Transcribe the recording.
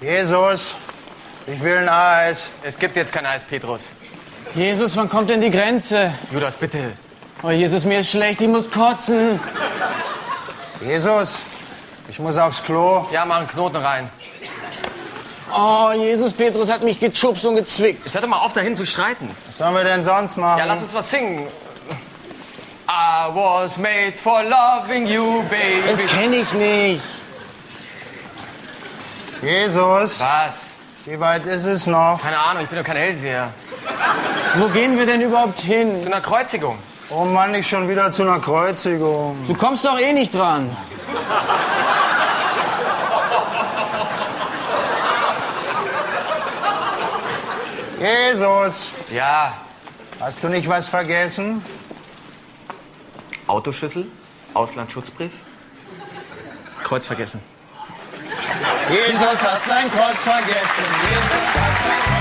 Jesus, ich will ein Eis. Es gibt jetzt kein Eis, Petrus. Jesus, wann kommt denn die Grenze? Judas, bitte. Oh, Jesus, mir ist schlecht, ich muss kotzen. Jesus, ich muss aufs Klo. Ja, mach einen Knoten rein. Oh, Jesus, Petrus hat mich geschubst und gezwickt. Jetzt hör doch mal auf, dahin zu streiten. Was sollen wir denn sonst machen? Ja, lass uns was singen. I was made for loving you, baby. Das kenne ich nicht. Jesus, Was? wie weit ist es noch? Keine Ahnung, ich bin doch kein Hellseher. Wo gehen wir denn überhaupt hin? Zu einer Kreuzigung. Oh Mann, ich schon wieder zu einer Kreuzigung. Du kommst doch eh nicht dran. Jesus, Ja. hast du nicht was vergessen? Autoschlüssel, Auslandsschutzbrief, Kreuz vergessen. Jesus hat sein Kreuz vergessen. Jesus hat sein Kreuz